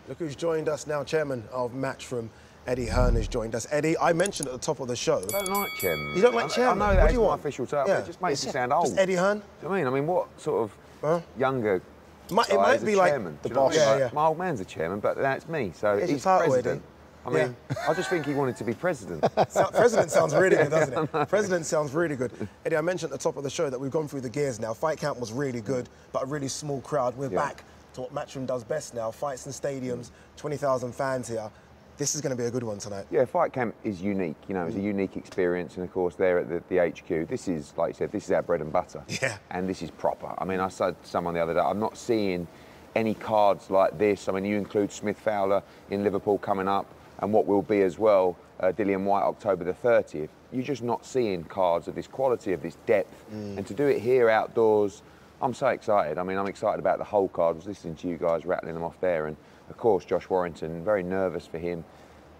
Look who's joined us now, chairman of Matchroom. Eddie Hearn has joined us. Eddie, I mentioned at the top of the show. I don't like chairman. You don't like chairman? I know that's my official title, Yeah. but it just makes me sound old. Just Eddie Hearn? Do you know what I mean? I mean, what sort of younger it might be like chairman? the boss. Yeah. My old man's a chairman, but that's me. So Here's he's your title, president. Eddie. I mean, I just think he wanted to be president. President sounds really good, doesn't it? President sounds really good. Eddie, I mentioned at the top of the show that we've gone through the gears now. Fight camp was really good, but a really small crowd. We're back to what Matchroom does best now. Fights in stadiums, 20,000 fans here. This is going to be a good one tonight. Yeah, fight camp is unique. You know, it's a unique experience, and of course, there at the HQ, this is, like you said, this is our bread and butter. Yeah. And this is proper. I mean, I said to someone the other day, I'm not seeing any cards like this. I mean, you include Smith Fowler in Liverpool coming up, and what will be as well, Dillian White, October the 30th. You're just not seeing cards of this quality, of this depth, and to do it here outdoors, I'm so excited. I mean, I'm excited about the whole card. I was listening to you guys rattling them off there, and of course, Josh Warrington, very nervous for him.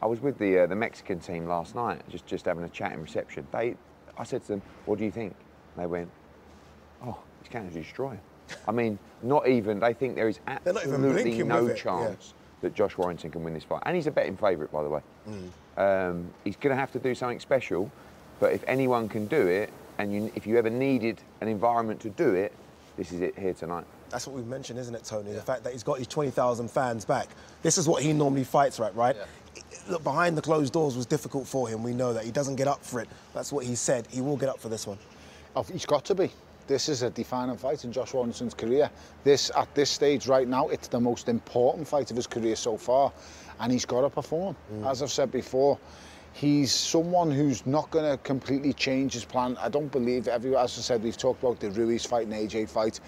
I was with the Mexican team last night, just having a chat in reception. I said to them, what do you think? And they went, oh, he's going to destroy him. I mean, not even, they think there is absolutely no chance that Josh Warrington can win this fight. And he's a betting favourite, by the way. He's going to have to do something special, but if anyone can do it, and if you ever needed an environment to do it, this is it here tonight. That's what we've mentioned, isn't it, Tony? The fact that he's got his 20,000 fans back. This is what he normally fights, right? Yeah. Look, behind the closed doors was difficult for him. We know that. He doesn't get up for it. That's what he said. He will get up for this one. He's got to be. This is a defining fight in Josh Warrington's career. At this stage right now, it's the most important fight of his career so far. And he's got to perform. As I've said before, he's someone who's not going to completely change his plan. I don't believe, as I said, we've talked about the Ruiz fight and AJ fight.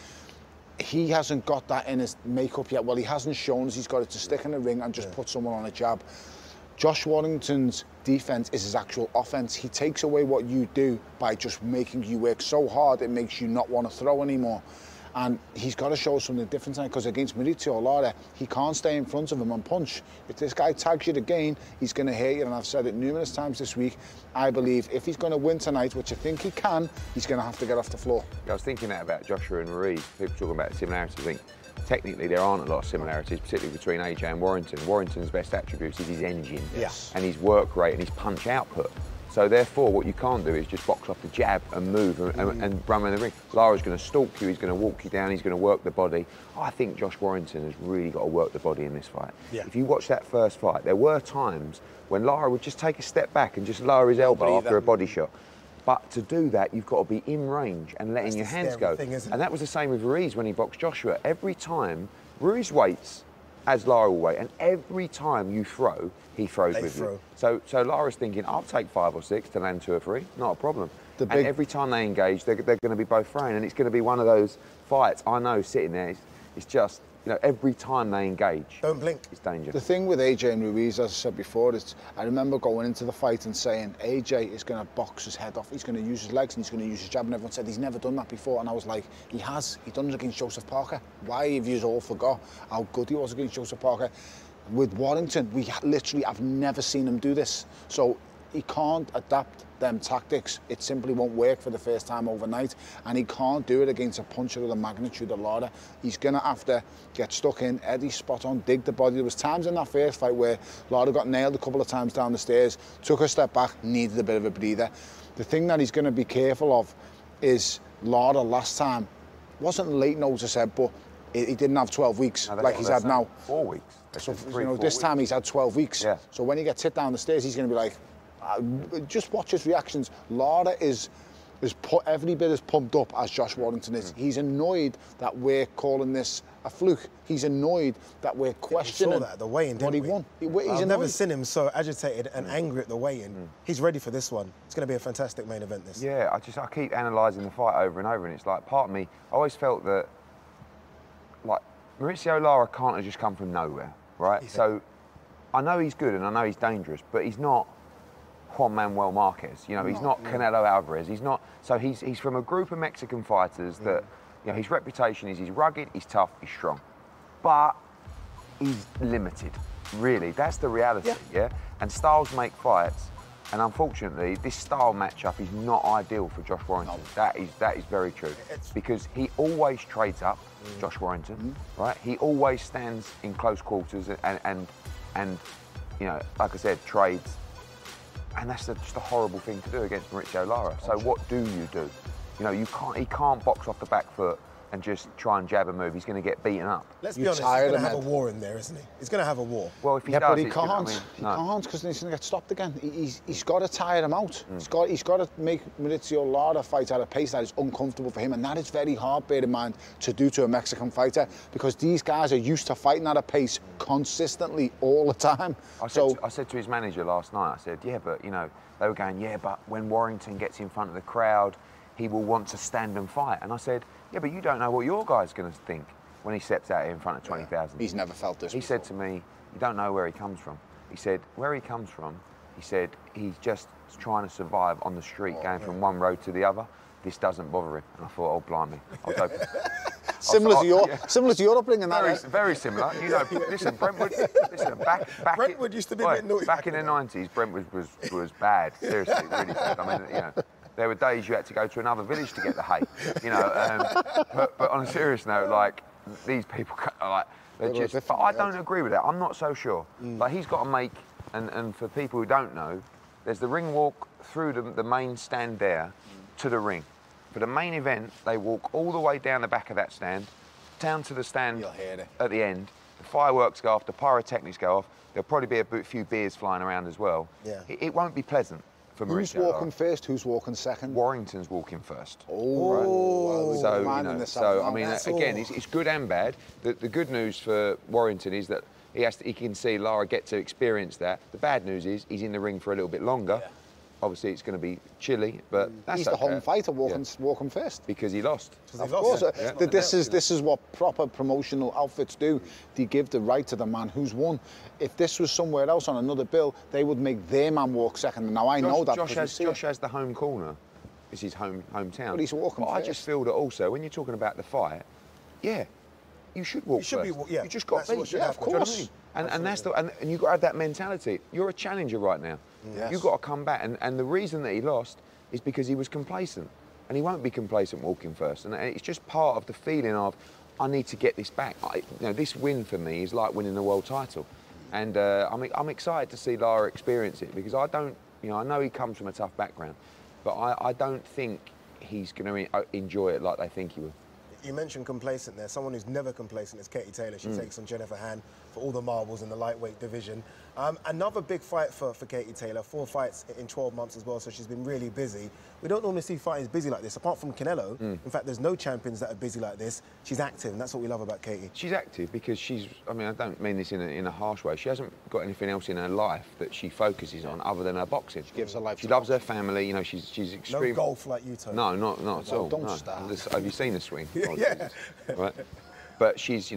He hasn't got that in his makeup yet. Well, he hasn't shown us he's got it to stick in the ring and just put someone on a jab. Josh Warrington's defence is his actual offence. He takes away what you do by just making you work so hard it makes you not want to throw anymore. And he's got to show something different tonight, because against Mauricio Lara, he can't stay in front of him and punch. If this guy tags you again, he's going to hit you. And I've said it numerous times this week. I believe if he's going to win tonight, which I think he can, he's going to have to get off the floor. Yeah, I was thinking that about Joshua and Ruiz. People talking about similarities. I think technically there aren't a lot of similarities, particularly between AJ and Warrington. Warrington's best attributes is his engine and his work rate and his punch output. So therefore, what you can't do is just box off the jab and move and run around the ring. Lara's going to stalk you, he's going to walk you down, he's going to work the body. I think Josh Warrington has really got to work the body in this fight. Yeah. If you watch that first fight, there were times when Lara would just take a step back and just lower his elbow after a body shot. But to do that, you've got to be in range and letting your hands go. And that was the same with Ruiz when he boxed Joshua. Every time, Ruiz waits as Lara will wait, and every time you throw, he throws with you. So Lara's thinking, I'll take 5 or 6 to land 2 or 3, not a problem. And every time they engage, they're going to be both throwing, and it's going to be one of those fights. I know sitting there, it's just, you know, every time they engage, don't blink, it's danger. The thing with AJ and Ruiz, as I said before, is I remember going into the fight and saying, AJ is going to box his head off, he's going to use his legs and he's going to use his jab, and everyone said he's never done that before, and I was like, he has. He done it against Joseph Parker. Why have you all forgot how good he was against Joseph Parker? With Warrington, we literally have never seen him do this. So he can't adapt them tactics. It simply won't work for the first time overnight, and he can't do it against a puncher of the magnitude of Lara. He's going to have to get stuck in, Eddie spot on, dig the body. There was times in that first fight where Lara got nailed a couple of times down the stairs, took a step back, needed a bit of a breather. The thing that he's going to be careful of is Lara last time wasn't late notice, but he didn't have 12 weeks like he's had now. 4 weeks. So, you know, this time he's had 12 weeks. Yeah. So when he gets hit down the stairs, he's going to be like, just watch his reactions. Lara is every bit as pumped up as Josh Warrington is. He's annoyed that we're calling this a fluke. He's annoyed that we're questioning that at the weigh-in, what he won. I've never seen him so agitated and angry at the weigh-in. He's ready for this one. It's going to be a fantastic main event, this. Yeah, I keep analysing the fight over and over, and it's like, part of me, I always felt that, like, Mauricio Lara can't have just come from nowhere, right? So I know he's good and I know he's dangerous, but he's not Juan Manuel Marquez. You know, he's not Canelo Alvarez. He's not. So he's from a group of Mexican fighters that, you know, his reputation is he's rugged, he's tough, he's strong, but he's limited. Really, that's the reality. Yeah. And styles make fights. And unfortunately, this style matchup is not ideal for Josh Warrington. No. That is very true. Because he always trades up, Josh Warrington, right? He always stands in close quarters and you know, like I said, trades. And that's just a horrible thing to do against Mauricio Lara. So what do? You know, he can't box off the back foot and just try and jab a move. He's going to get beaten up. Let's be honest, he's going to have a war in there, isn't he? He's going to have a war. Well, if he does, but he can't. He can't, because then he's going to get stopped again. He's got to tire him out. He's got to make Mauricio Lara fight at a pace that is uncomfortable for him, and that is very hard, bear in mind, to do to a Mexican fighter, because these guys are used to fighting at a pace consistently all the time. I said to his manager last night, I said, yeah, but, you know, they were going, yeah, but when Warrington gets in front of the crowd, he will want to stand and fight. And I said, yeah, but you don't know what your guy's going to think when he steps out here in front of 20,000. He's never felt this He before. said to me, you don't know where he comes from. He said, where he comes from, he said, he's just trying to survive on the street, going from one road to the other. This doesn't bother him. And I thought, oh, blimey. I was hoping. Similar to your upbringing, very similar. You know, listen, Brentwood. Listen, Brentwood used to be a bit naughty. Back in the 90s, Brentwood was bad. Seriously, really bad. I mean, you know, there were days you had to go to another village to get the hay. You know, but on a serious note, like these people, like they're just. But I don't agree with that. I'm not so sure. Like he's got to make, and for people who don't know, there's the ring walk through the main stand there to the ring. For the main event, they walk all the way down the back of that stand, down to the stand at the end. The fireworks go off, the pyrotechnics go off. There'll probably be a few beers flying around as well. Yeah. It won't be pleasant for Mauricio. Who's walking first? Who's walking second? Warrington's walking first. Oh, right? So, you know, so I mean, again, it's good and bad. The good news for Warrington is that he can see Lara get to experience that. The bad news is he's in the ring for a little bit longer. Yeah. Obviously, it's going to be chilly, but that's he's the home fighter walking first because he lost. Of course, this is what proper promotional outfits do. They give the right to the man who's won. If this was somewhere else on another bill, they would make their man walk second. Now I know that Josh has the home corner. It's his hometown. But he's walking first. I just feel that also when you're talking about the fight, yeah, you should walk first. You just got beat. Yeah, of course. And that's and you've got to have that mentality. You're a challenger right now. Yes. You've got to come back. And the reason that he lost is because he was complacent. And he won't be complacent walking first. And it's just part of the feeling of, I need to get this back. You know, this win for me is like winning the world title. And I'm excited to see Lara experience it because I know he comes from a tough background, but I don't think he's going to enjoy it like they think he will. You mentioned complacent there. Someone who's never complacent is Katie Taylor. She takes on Jennifer Hearn for all the marbles in the lightweight division. Another big fight for Katie Taylor. 4 fights in 12 months as well, so she's been really busy. We don't normally see fighters busy like this, apart from Canelo. In fact, there's no champions that are busy like this. She's active, and that's what we love about Katie. She's active because I mean, I don't mean this in a harsh way. She hasn't got anything else in her life that she focuses on other than her boxing. She gives her life. She loves her family. You know, she's extreme. No golf like you, Tony. No, not at all. Don't start. Have you seen the swing? Yeah. Right. But she's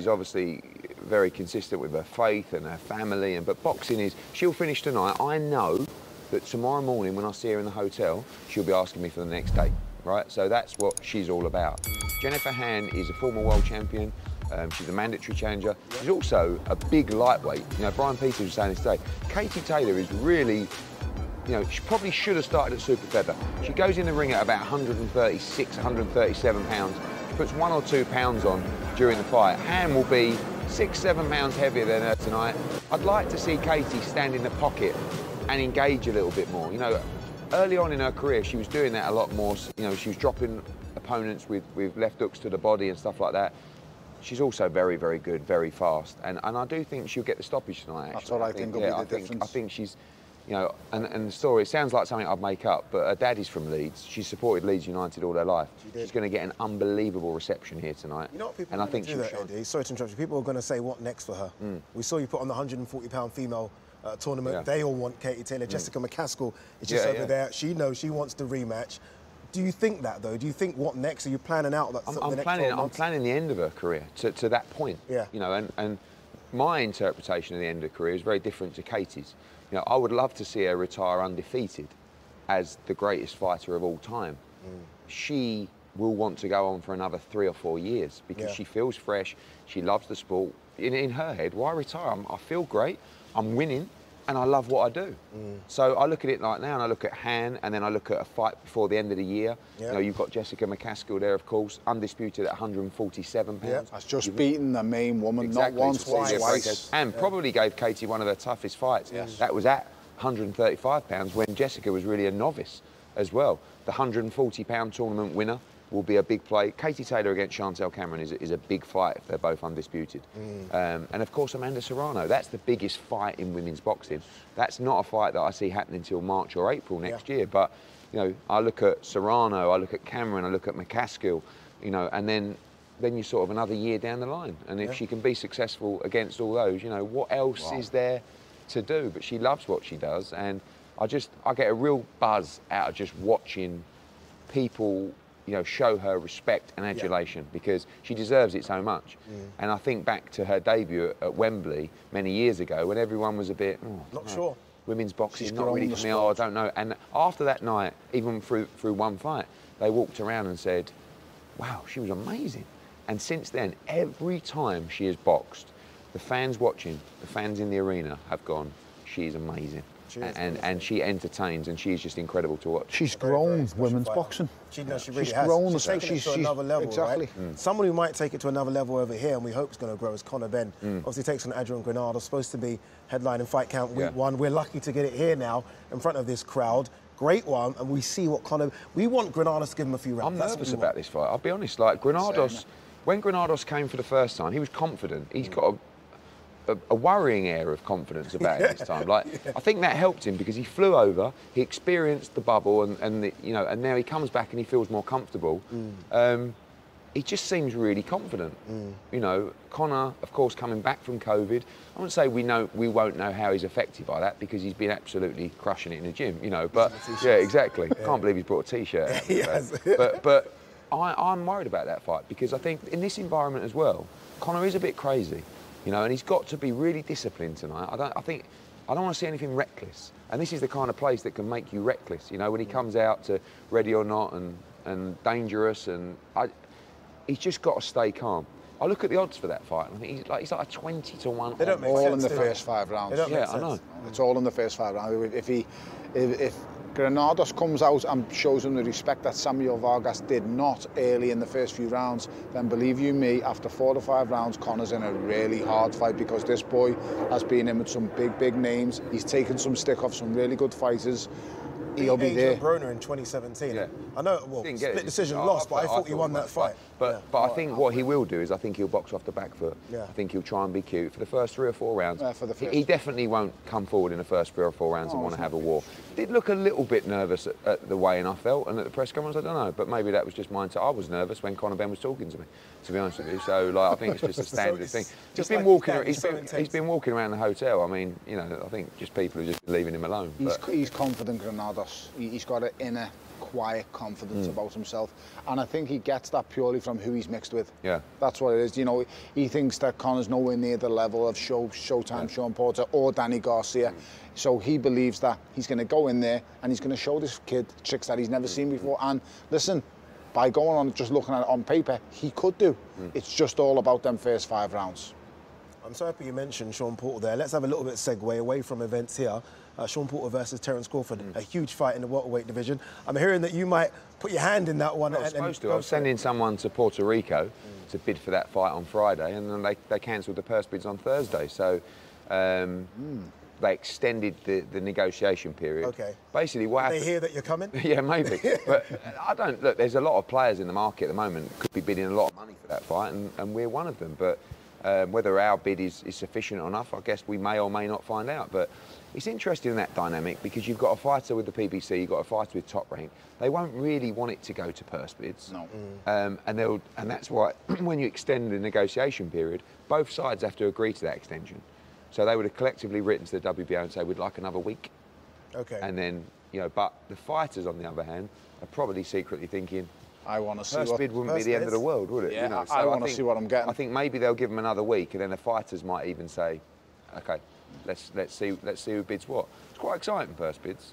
obviously very consistent with her faith and her family. But boxing is, she'll finish tonight. I know that tomorrow morning when I see her in the hotel, she'll be asking me for the next date, right? So that's what she's all about. Jennifer Hearn is a former world champion. She's a mandatory challenger. She's also a big lightweight. You know, Brian Peters was saying this today. Katie Taylor is really, you know, she probably should have started at super feather. She goes in the ring at about 136, 137 pounds. She puts 1 or 2 pounds on during the fight. Hearn will be 6, 7 pounds heavier than her tonight. I'd like to see Katie stand in the pocket and engage a little bit more. You know, early on in her career, she was doing that a lot more. You know, she was dropping opponents with left hooks to the body and stuff like that. She's also very, very good, very fast. And I do think she'll get the stoppage tonight, actually. That's what I think will be the difference. I think she's, you know, and the story, it sounds like something I'd make up, but her daddy's from Leeds. She's supported Leeds United all her life. She's going to get an unbelievable reception here tonight. You know what people are going to do that, Eddie? Sorry to interrupt you. People are going to say, what next for her? We saw you put on the 140-pound female tournament. Yeah. They all want Katie Taylor. Jessica McCaskill is just over there. She knows she wants the rematch. Do you think that, though? Do you think what next? Are you planning out that the next 12 months? I'm planning the end of her career to that point. Yeah. You know, and my interpretation of the end of her career is very different to Katie's. You know, I would love to see her retire undefeated as the greatest fighter of all time. She will want to go on for another 3 or 4 years because she feels fresh. She loves the sport. In her head, why retire? I feel great. I'm winning. and I love what I do. So I look at it like now, and I look at Hearn, and then I look at a fight before the end of the year. Yeah. You know, you've got Jessica McCaskill there, of course, undisputed at 147 pounds. Yeah. That's just beaten the main woman, Exactly. not once, twice. And probably gave Katie one of her toughest fights. Yes. That was at 135 pounds when Jessica was really a novice as well. The 140 pound tournament winner will be a big play. Katie Taylor against Chantel Cameron is a big fight if they're both undisputed. And of course Amanda Serrano, that's the biggest fight in women's boxing. That's not a fight that I see happening until March or April next year, but you know, I look at Serrano, I look at Cameron, I look at McCaskill, you know, and then you're sort of another year down the line. And if she can be successful against all those, you know, what else is there to do? But she loves what she does, and I get a real buzz out of just watching people, you know, show her respect and adulation because she deserves it so much. And I think back to her debut at Wembley many years ago when everyone was a bit, Not sure. Women's boxing She's not grown really the for me, sport. I don't know. And after that night, even through one fight, they walked around and said, wow, she was amazing. And since then, every time she has boxed, the fans watching, the fans in the arena have gone, she's amazing. And she entertains, and she's just incredible to watch. She's grown women's boxing. She really She's has. grown She's taken it to another level, exactly. right? Someone who might take it to another level over here, and we hope is going to grow, is Conor Ben. Obviously takes on Adrian Granados, supposed to be headlining Fight Camp week 1. We're lucky to get it here now in front of this crowd. Great one, and we see what Conor... We want Granados to give him a few rounds. I'm nervous about this fight, I'll be honest. Like, Granados, when Granados came for the first time, he was confident. He's got a worrying air of confidence about it this time. Like, I think that helped him because he flew over, he experienced the bubble, and you know, and now he comes back and he feels more comfortable. He just seems really confident. You know, Conor, of course, coming back from COVID. I wouldn't say we won't know how he's affected by that because he's been absolutely crushing it in the gym. You know, but yeah, exactly. I can't believe he's brought a t-shirt out. Yes. But I'm worried about that fight because I think in this environment as well, Conor is a bit crazy. You know, and he's got to be really disciplined tonight. I don't want to see anything reckless. And this is the kind of place that can make you reckless. You know, when he comes out to Ready or Not and Dangerous, and he's just got to stay calm. I look at the odds for that fight, and I think he's like a 20 to 1. They don't make all sense, in the do they? first 5 rounds. They don't make Yeah, sense. I know. It's all in the first 5 rounds. If Granados comes out and shows him the respect that Samuel Vargas did not early in the first few rounds, then believe you me, after 4 to 5 rounds, Conor's in a really hard fight because this boy has been in with some big names. He's taken some stick off some really good fighters. He'll be there. Broner in 2017. Yeah. I know, well, Didn't get split it. decision lost, but I thought he won that fight. But I think what he will do is I think he'll box off the back foot. Yeah. I think he'll try and be cute for the first 3 or 4 rounds. For the first. He definitely won't come forward in the first 3 or 4 rounds and want to have a war. Did look a little bit nervous at the weigh-in, I felt, and at the press conference, I don't know, but maybe that was just mine. I was nervous when Conor Ben was talking to me, to be honest with you. So like, I think it's just a standard thing. He's been walking around the hotel. I mean, you know, I think just people are just leaving him alone. He's confident, Granados. He's got an inner, quiet confidence about himself, and I think he gets that purely from who he's mixed with. Yeah, that's what it is. You know, he thinks that Conor's nowhere near the level of Showtime, Shawn Porter, or Danny Garcia. So he believes that he's going to go in there and he's going to show this kid tricks that he's never seen before. And listen, by going on just looking at it on paper, he could do. It's just all about them first 5 rounds. I'm so happy you mentioned Shawn Porter there. Let's have a little bit of segue away from events here. Shawn Porter versus Terence Crawford, a huge fight in the welterweight division. I'm hearing that you might put your hand in that one. I was supposed to. I was sending someone to Puerto Rico to bid for that fight on Friday, and then they cancelled the purse bids on Thursday. So they extended the negotiation period. Okay. Basically, what happened... They hear that you're coming? Yeah, maybe. But I don't... Look, there's a lot of players in the market at the moment could be bidding a lot of money for that fight, and we're one of them. But whether our bid is sufficient enough, I guess we may or may not find out. But it's interesting in that dynamic because you've got a fighter with the PBC, you've got a fighter with Top Rank. They won't really want it to go to purse bids. No. And that's why when you extend the negotiation period, both sides have to agree to that extension. So they would have collectively written to the WBO and say, we'd like another week. Okay. And then, you know, but the fighters, on the other hand, are probably secretly thinking, I want to see first bid wouldn't be the end of the world, would it? Yeah, you know, so I want to see what I'm getting. I think maybe they'll give them another week, and then the fighters might even say, okay, let's see who bids what. It's quite exciting, first bids.